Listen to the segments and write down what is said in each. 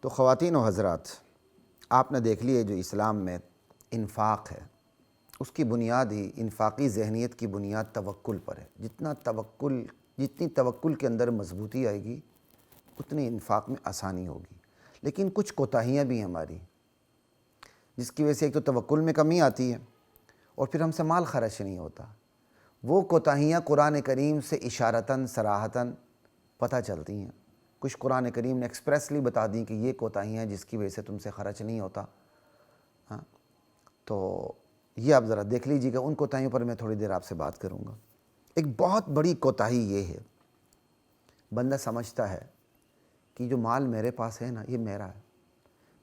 تو خواتین و حضرات، آپ نے دیکھ لیے جو اسلام میں انفاق ہے اس کی بنیاد ہی انفاقی ذہنیت کی بنیاد توکل پر ہے۔ جتنی توکل کے اندر مضبوطی آئے گی اتنی انفاق میں آسانی ہوگی۔ لیکن کچھ کوتاہیاں بھی ہیں ہماری، جس کی وجہ سے ایک تو توکل میں کمی آتی ہے اور پھر ہم سے مال خرچ نہیں ہوتا۔ وہ کوتاہیاں قرآن کریم سے اشارتاً صراحتاً پتہ چلتی ہیں۔ کچھ قرآن کریم نے ایکسپریسلی بتا دیں کہ یہ کوتاہیاں جس کی وجہ سے تم سے خرچ نہیں ہوتا۔ تو یہ آپ ذرا دیکھ لیجیے گا، ان کوتاہیوں پر میں تھوڑی دیر آپ سے بات کروں گا۔ ایک بہت بڑی کوتاہی یہ ہے، بندہ سمجھتا ہے کہ جو مال میرے پاس ہے نا یہ میرا ہے،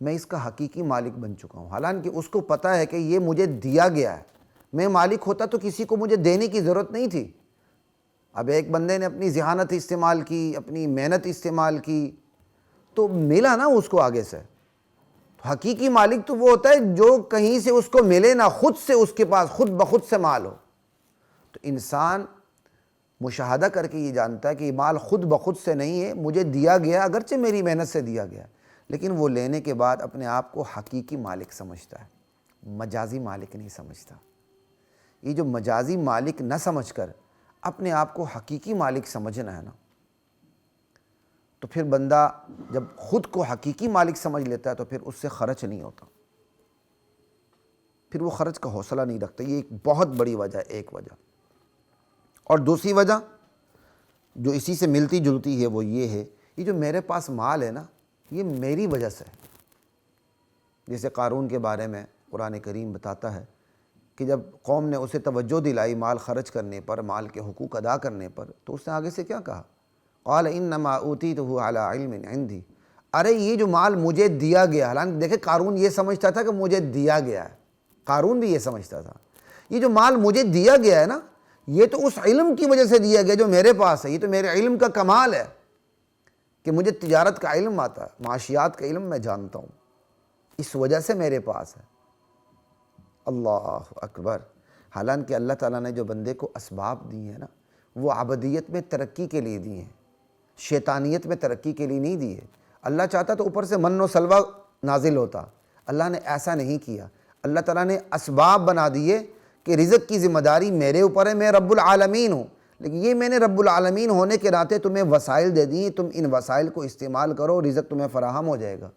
میں اس کا حقیقی مالک بن چکا ہوں، حالانکہ اس کو پتہ ہے کہ یہ مجھے دیا گیا ہے۔ میں مالک ہوتا تو کسی کو مجھے دینے کی ضرورت نہیں تھی۔ اب ایک بندے نے اپنی ذہانت استعمال کی، اپنی محنت استعمال کی تو ملا نا اس کو آگے سے۔ تو حقیقی مالک تو وہ ہوتا ہے جو کہیں سے اس کو ملے نہ، خود سے اس کے پاس خود بخود سے مال ہو۔ تو انسان مشاہدہ کر کے یہ جانتا ہے کہ یہ مال خود بخود سے نہیں ہے، مجھے دیا گیا، اگرچہ میری محنت سے دیا گیا، لیکن وہ لینے کے بعد اپنے آپ کو حقیقی مالک سمجھتا ہے، مجازی مالک نہیں سمجھتا۔ یہ جو مجازی مالک نہ سمجھ کر اپنے آپ کو حقیقی مالک سمجھنا ہے نا، تو پھر بندہ جب خود کو حقیقی مالک سمجھ لیتا ہے تو پھر اس سے خرچ نہیں ہوتا، پھر وہ خرچ کا حوصلہ نہیں رکھتا۔ یہ ایک بہت بڑی وجہ ہے، ایک وجہ۔ اور دوسری وجہ جو اسی سے ملتی جلتی ہے وہ یہ ہے، یہ جو میرے پاس مال ہے نا یہ میری وجہ سے ہے۔ جیسے قارون کے بارے میں قرآن کریم بتاتا ہے کہ جب قوم نے اسے توجہ دلائی مال خرچ کرنے پر، مال کے حقوق ادا کرنے پر، تو اس نے آگے سے کیا کہا؟ قال انما اوتیتہ علی علم عندی، ارے یہ جو مال مجھے دیا گیا، حالانکہ دیکھیں قارون یہ سمجھتا تھا کہ مجھے دیا گیا ہے، قارون بھی یہ سمجھتا تھا یہ جو مال مجھے دیا گیا ہے نا یہ تو اس علم کی وجہ سے دیا گیا جو میرے پاس ہے، یہ تو میرے علم کا کمال ہے کہ مجھے تجارت کا علم آتا ہے، معاشیات کا علم میں جانتا ہوں، اس وجہ سے میرے پاس ہے۔ اللہ اکبر۔ حالانکہ اللہ تعالیٰ نے جو بندے کو اسباب دی ہیں نا وہ عبدیت میں ترقی کے لیے دی ہیں، شیطانیت میں ترقی کے لیے نہیں دی ہے۔ اللہ چاہتا تو اوپر سے من و سلوہ نازل ہوتا، اللہ نے ایسا نہیں کیا۔ اللہ تعالیٰ نے اسباب بنا دیے کہ رزق کی ذمہ داری میرے اوپر ہے، میں رب العالمین ہوں، لیکن یہ میں نے رب العالمین ہونے کے ناطے تمہیں وسائل دے دی، تم ان وسائل کو استعمال کرو، رزق تمہیں فراہم ہو جائے گا۔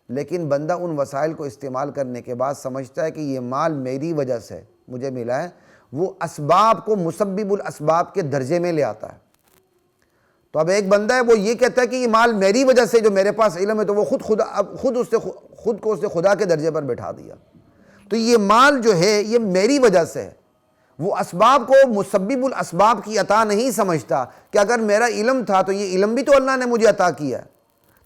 لیکن بندہ ان وسائل کو استعمال کرنے کے بعد سمجھتا ہے کہ یہ مال میری وجہ سے مجھے ملا ہے، وہ اسباب کو مسبب الاسباب کے درجے میں لے آتا ہے۔ تو اب ایک بندہ ہے وہ یہ کہتا ہے کہ یہ مال میری وجہ سے، جو میرے پاس علم ہے، تو وہ خود کو اس نے خدا کے درجے پر بٹھا دیا۔ تو یہ مال جو ہے یہ میری وجہ سے ہے، وہ اسباب کو مسبب الاسباب کی عطا نہیں سمجھتا کہ اگر میرا علم تھا تو یہ علم بھی تو اللہ نے مجھے عطا کیا ہے،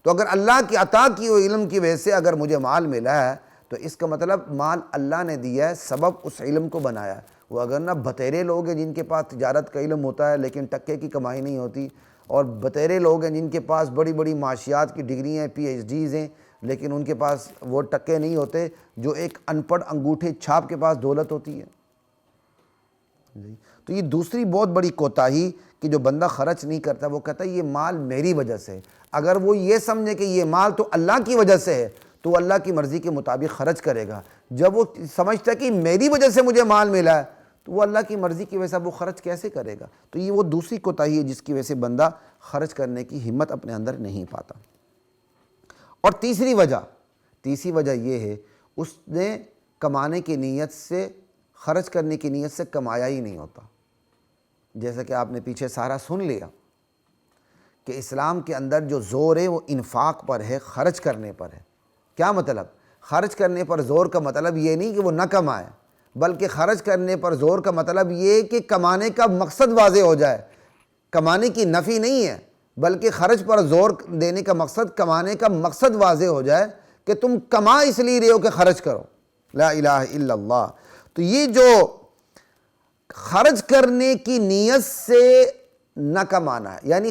تو اگر اللہ کی عطا کی ہوئی علم کی وجہ سے اگر مجھے مال ملا ہے تو اس کا مطلب مال اللہ نے دیا ہے، سبب اس علم کو بنایا ہے۔ وہ اگر نہ بتیرے لوگ ہیں جن کے پاس تجارت کا علم ہوتا ہے لیکن ٹکے کی کمائی نہیں ہوتی، اور بتیرے لوگ ہیں جن کے پاس بڑی بڑی معاشیات کی ڈگریاں ہیں، پی ایچ ڈیز ہیں، لیکن ان کے پاس وہ ٹکے نہیں ہوتے جو ایک ان پڑھ انگوٹھے چھاپ کے پاس دولت ہوتی ہے۔ تو یہ دوسری بہت بڑی کوتاہی کہ جو بندہ خرچ نہیں کرتا، وہ کہتا ہے یہ مال میری وجہ سے۔ اگر وہ یہ سمجھے کہ یہ مال تو اللہ کی وجہ سے ہے تو وہ اللہ کی مرضی کے مطابق خرچ کرے گا۔ جب وہ سمجھتا ہے کہ میری وجہ سے مجھے مال ملا ہے تو وہ اللہ کی مرضی کی وجہ سے وہ خرچ کیسے کرے گا؟ تو یہ وہ دوسری کوتاہی ہے جس کی وجہ سے بندہ خرچ کرنے کی ہمت اپنے اندر نہیں پاتا۔ اور تیسری وجہ یہ ہے اس نے کمانے کی نیت سے، خرچ کرنے کی نیت سے کمایا ہی نہیں ہوتا۔ جیسا کہ آپ نے پیچھے سارا سن لیا کہ اسلام کے اندر جو زور ہے وہ انفاق پر ہے، خرچ کرنے پر ہے۔ کیا مطلب؟ خرچ کرنے پر زور کا مطلب یہ نہیں کہ وہ نہ کمائے، بلکہ خرچ کرنے پر زور کا مطلب یہ کہ کمانے کا مقصد واضح ہو جائے۔ کمانے کی نفی نہیں ہے، بلکہ خرچ پر زور دینے کا مقصد کمانے کا مقصد واضح ہو جائے کہ تم کما اس لیے رہے ہو کہ خرچ کرو۔ لا الہ الا اللہ۔ تو یہ جو خرچ کرنے کی نیت سے نہ کمانا ہے، یعنی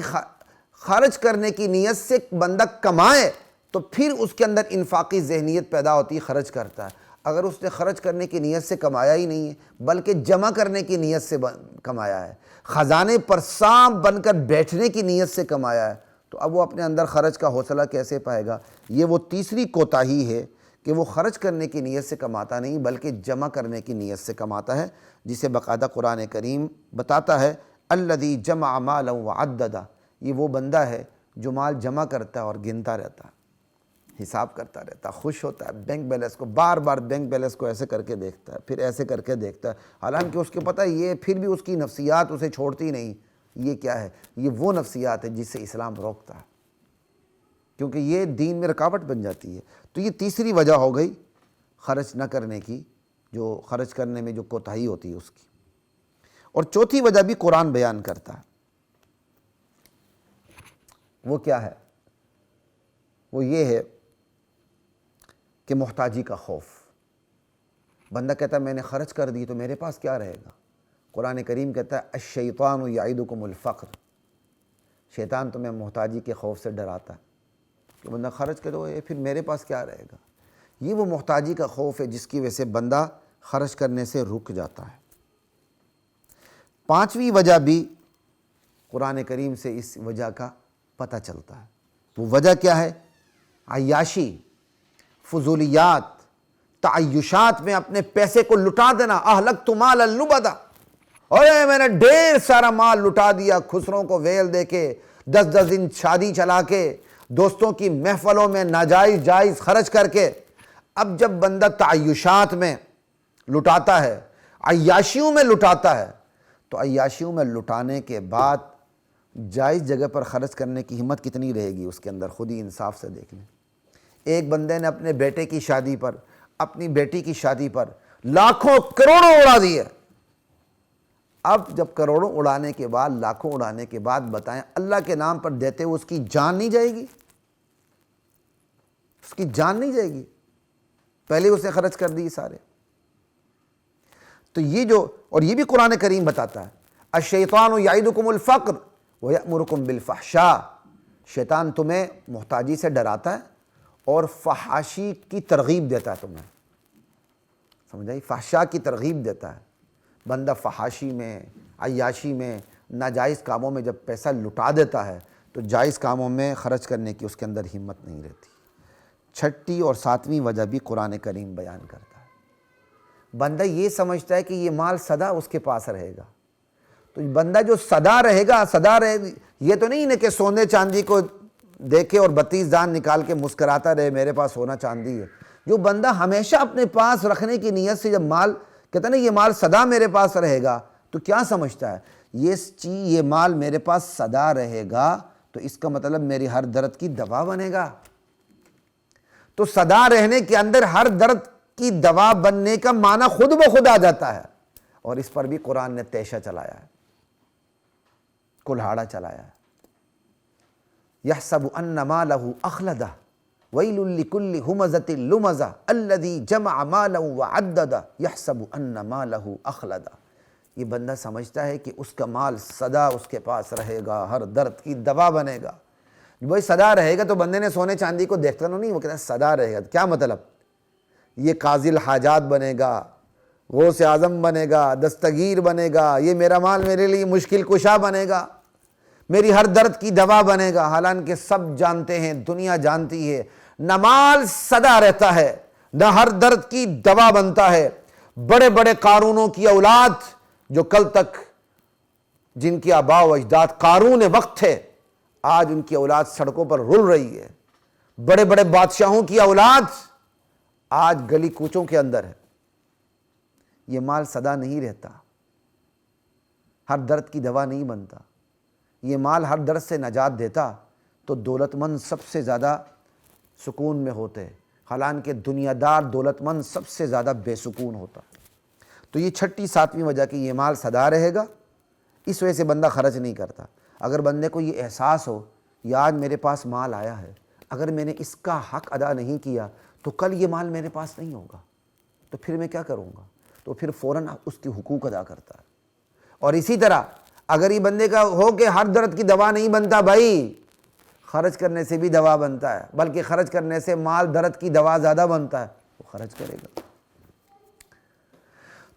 خرچ کرنے کی نیت سے بندہ کمائے تو پھر اس کے اندر انفاقی ذہنیت پیدا ہوتی ہے، خرچ کرتا ہے۔ اگر اس نے خرچ کرنے کی نیت سے کمایا ہی نہیں ہے بلکہ جمع کرنے کی نیت سے کمایا ہے، خزانے پر سانپ بن کر بیٹھنے کی نیت سے کمایا ہے، تو اب وہ اپنے اندر خرچ کا حوصلہ کیسے پائے گا؟ یہ وہ تیسری کوتاہی ہے کہ وہ خرچ کرنے کی نیت سے کماتا نہیں بلکہ جمع کرنے کی نیت سے کماتا ہے، جسے باقاعدہ قرآن کریم بتاتا ہے الذی جمع مالا وعددا، یہ وہ بندہ ہے جو مال جمع کرتا ہے اور گنتا رہتا ہے، حساب کرتا رہتا ہے، خوش ہوتا ہے بینک بیلنس کو، بار بار بینک بیلنس کو ایسے کر کے دیکھتا ہے، پھر ایسے کر کے دیکھتا ہے، حالانکہ اس کو پتہ ہے یہ پھر بھی اس کی نفسیات اسے چھوڑتی نہیں۔ یہ کیا ہے؟ یہ وہ نفسیات ہے جس سے اسلام روکتا ہے، کیونکہ یہ دین میں رکاوٹ بن جاتی ہے۔ تو یہ تیسری وجہ ہو گئی خرچ نہ کرنے کی، جو خرچ کرنے میں جو کوتاہی ہوتی ہے اس کی۔ اور چوتھی وجہ بھی قرآن بیان کرتا ہے، وہ کیا ہے؟ وہ یہ ہے کہ محتاجی کا خوف۔ بندہ کہتا ہے میں نے خرچ کر دی تو میرے پاس کیا رہے گا؟ قرآن کریم کہتا ہے الشیطان یعدکم الفقر، شیطان تمہیں محتاجی کے خوف سے ڈراتا ہے کہ بندہ خرچ کرو پھر میرے پاس کیا رہے گا۔ یہ وہ محتاجی کا خوف ہے جس کی وجہ سے بندہ خرچ کرنے سے رک جاتا ہے۔ پانچویں وجہ بھی قرآن کریم سے اس وجہ کا پتہ چلتا ہے۔ وہ وجہ کیا ہے؟ عیاشی، فضولیات، تعیشات میں اپنے پیسے کو لٹا دینا۔ اہلکت مالا لبدا، اور میں نے ڈھیر سارا مال لٹا دیا، خسروں کو ویل دے کے، 10 دن شادی چلا کے، دوستوں کی محفلوں میں ناجائز جائز خرچ کر کے۔ اب جب بندہ تعیشات میں لٹاتا ہے، عیاشیوں میں لٹاتا ہے، تو عیاشیوں میں لٹانے کے بعد جائز جگہ پر خرچ کرنے کی ہمت کتنی رہے گی اس کے اندر؟ خود ہی انصاف سے دیکھ لیں۔ ایک بندے نے اپنے بیٹے کی شادی پر، اپنی بیٹی کی شادی پر لاکھوں کروڑوں اڑا دیے۔ اب جب کروڑوں اڑانے کے بعد، لاکھوں اڑانے کے بعد بتائیں اللہ کے نام پر دیتے ہوئے اس کی جان نہیں جائے گی؟ اس کی جان نہیں جائے گی؟ پہلے اس نے خرچ کر دی سارے۔ تو یہ جو، اور یہ بھی قرآن کریم بتاتا ہے الشیطان یعدکم الفقر ویأمرکم بالفحشاء، شیطان تمہیں محتاجی سے ڈراتا ہے اور فحاشی کی ترغیب دیتا ہے تمہیں، سمجھائی؟ فحشاء کی ترغیب دیتا ہے۔ بندہ فحاشی میں، عیاشی میں، ناجائز کاموں میں جب پیسہ لٹا دیتا ہے تو جائز کاموں میں خرچ کرنے کی اس کے اندر ہمت نہیں رہتی۔ چھٹی اور ساتویں وجہ بھی قرآن کریم بیان کرتا ہے۔ بندہ یہ سمجھتا ہے کہ یہ مال سدا اس کے پاس رہے گا، تو بندہ جو سدا رہے گا، سدا رہے گا، یہ تو نہیں ہے کہ سونے چاندی کو دیکھے اور 32 دان نکال کے مسکراتا رہے میرے پاس سونا چاندی ہے۔ جو بندہ ہمیشہ اپنے پاس رکھنے کی نیت سے جب مال کہتا ہے نا یہ مال سدا میرے پاس رہے گا، تو کیا سمجھتا ہے؟ یہ مال میرے پاس سدا رہے گا تو اس کا مطلب میری ہر درد کی دوا بنے گا۔ تو سدا رہنے کے اندر ہر درد کی دوا بننے کا معنی خود بخود آ جاتا ہے، اور اس پر بھی قرآن نے تیشہ چلایا ہے، کلہاڑا چلایا ہے۔ یحسب ان مالہ اخلدہ ویل لکل ہمزۃ لمزہ الذی جمع مالا وعددہ یحسب ان مالہ اخلدہ۔ یہ بندہ سمجھتا ہے کہ اس کا مال سدا اس کے پاس رہے گا، ہر درد کی دوا بنے گا۔ بھائی سدا رہے گا تو بندے نے سونے چاندی کو دیکھتا نہیں، وہ کہتا ہے سدا رہے گا، کیا مطلب؟ یہ قاضی الحاجات بنے گا، غوث اعظم بنے گا، دستگیر بنے گا، یہ میرا مال میرے لیے مشکل کشا بنے گا، میری ہر درد کی دوا بنے گا۔ حالانکہ سب جانتے ہیں، دنیا جانتی ہے، نہ مال سدا رہتا ہے، نہ ہر درد کی دوا بنتا ہے۔ بڑے بڑے قارونوں کی اولاد جو کل تک جن کی آباء و اجداد قارون وقت تھے، آج ان کی اولاد سڑکوں پر رل رہی ہے۔ بڑے بڑے بادشاہوں کی اولاد آج گلی کوچوں کے اندر ہے۔ یہ مال سدا نہیں رہتا، ہر درد کی دوا نہیں بنتا۔ یہ مال ہر درد سے نجات دیتا تو دولت مند سب سے زیادہ سکون میں ہوتے، حالانکہ دنیا دار دولت مند سب سے زیادہ بے سکون ہوتا۔ تو یہ چھٹی ساتویں وجہ کہ یہ مال سدا رہے گا، اس وجہ سے بندہ خرچ نہیں کرتا۔ اگر بندے کو یہ احساس ہو کہ آج میرے پاس مال آیا ہے، اگر میں نے اس کا حق ادا نہیں کیا تو کل یہ مال میرے پاس نہیں ہوگا، تو پھر میں کیا کروں گا؟ تو پھر فوراً اس کی حقوق ادا کرتا ہے۔ اور اسی طرح اگر یہ بندے کا ہو کہ ہر درد کی دوا نہیں بنتا، بھائی خرچ کرنے سے بھی دوا بنتا ہے، بلکہ خرچ کرنے سے مال درد کی دوا زیادہ بنتا ہے، وہ خرچ کرے گا۔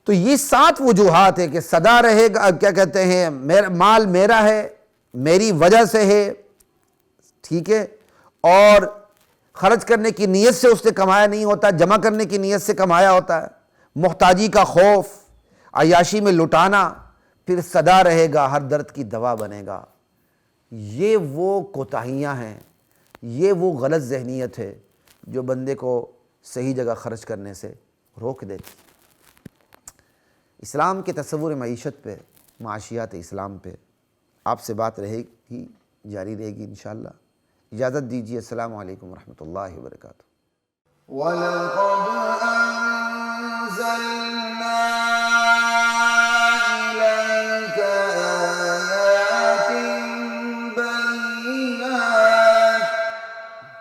تو یہ 7 وجوہات ہے کہ سدا رہے گا، کیا کہتے ہیں، مال میرا ہے، میری وجہ سے ہے، ٹھیک ہے، اور خرچ کرنے کی نیت سے اس نے کمایا نہیں ہوتا، جمع کرنے کی نیت سے کمایا ہوتا ہے۔ محتاجی کا خوف، عیاشی میں لٹانا، پھر صدا رہے گا ہر درد کی دوا بنے گا۔ یہ وہ کوتاہیاں ہیں، یہ وہ غلط ذہنیت ہے جو بندے کو صحیح جگہ خرچ کرنے سے روک دیتی۔ اسلام کے تصور معیشت پہ، معاشیات اسلام پہ آپ سے بات رہے گی، جاری رہے گی انشاءاللہ۔ اجازت دیجیے، السلام علیکم ورحمۃ اللہ وبرکاتہ۔